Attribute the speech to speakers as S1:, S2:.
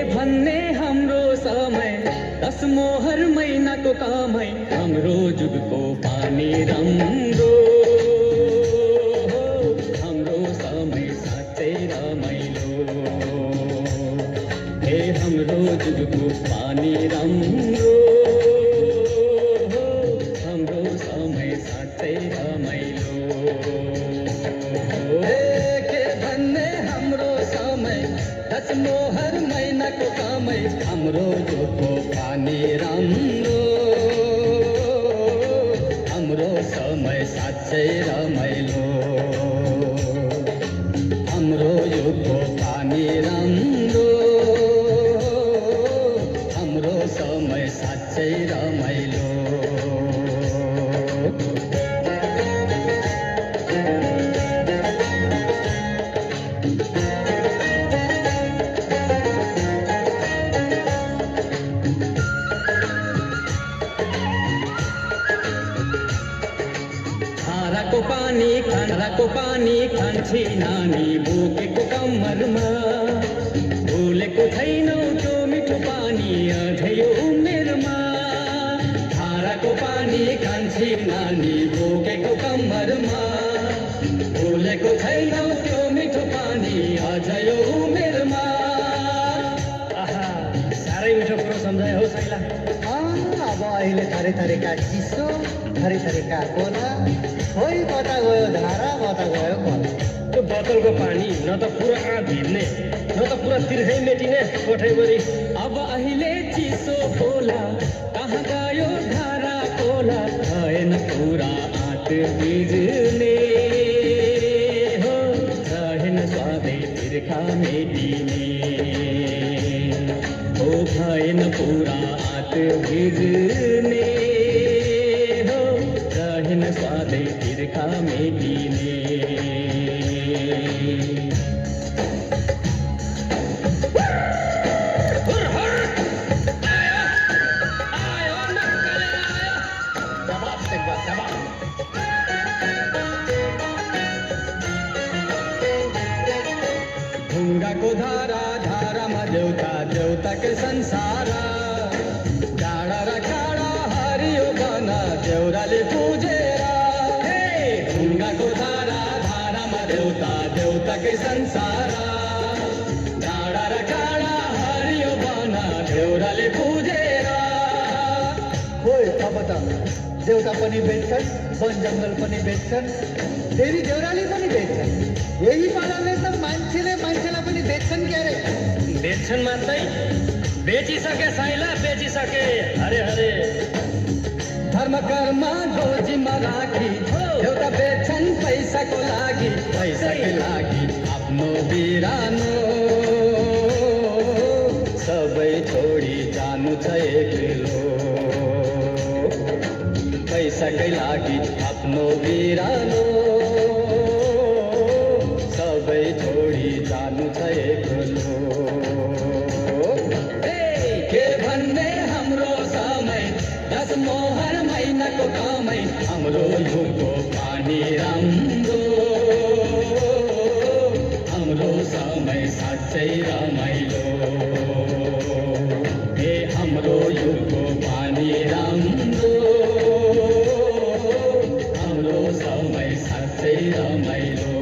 S1: भन्ने हाम्रो समय दस मोहर महिनाको कामै हाम्रो जुगको पानी राम्रो हाम्रो समय साँच्चै रमाइलो हे हाम्रो जुगको पानी राम्रो हाम्रो समय साँच्चै रमाइलो के भन्ने हाम्रो समय दस मोहर महिनाको कामै हाम्रो जुगको पानी राम्रो हाम्रो समय साँच्चै रमाइलो हाम्रो जुगको पानी राम्रो हाम्रो समय साँच्चै रमाइलो धाराको पानी खान्छे नानी बोकेको कम्मरमा भुलेको छैनौ त्यो मिठो पानी अझै उमेरमा धाराको पानी खान्छे नानी बोकेको कम्मरमा भुलेको छैनौ त्यो मिठो पानी अझै उमेरमा आहा साह्रै मिठो कुरो सम्झाए हो साइला।
S2: अब अहिले थरी थरीका चिसो थरी थरीका कोला खोइ कता गयो धारा कता गयो खोला।
S1: त्यो बोतलको पानी न त पुरा भिड्ने न त पुरा तिर्खै मेटिने कोठैभरि। अब अहिले चिसो खोला कहाँ गयो धारा खोला छैन पुरा आँट भिज्ने हो छैन सधैँ तिर्खा मेटिने हो छैन पुरा आँट भिज्ने हो छैन सधैँ तिर्खा मेटिने। ढुङ्गाको धारा धारामा देउता देउताकै संसार डाँडा र काँडा हरियो बन देउराले पुजेर ढुङ्गाको धारा धारामा देउता देउताकै संसार डाँडा र काँडा हरियो बन देउराले पुजेर।
S2: खोइ अब त देउता पनि बेच्छन् वन जङ्गल पनि बेच्छन् देवी देउराली पनि बेच्छन् यही पाराले त मान्छेले मान्छेलाई पनि बेच्छन् क्यारे।
S1: बेच्छन् मात्रै बेचिसके साइला बेचिसके हरे हरे धर्म कर्म गोजीमा राखी एउटा बेच्छन् पैसाको लागि पैसाकै लागि आफ्नो बिरानो सबै छोडी जानु छ एक्लो पैसाकै लागि आफ्नो बिरानो सबै छोडी जानु छ एक्लो। के भन्ने हाम्रो समय दस मोहर महिनाको कामै हाम्रो युगको पानी राम्रो हाम्रो समय साँच्चै रमाइलो हे हाम्रो युगको पानी राम्रो हाम्रो समय साँच्चै रमाइलो।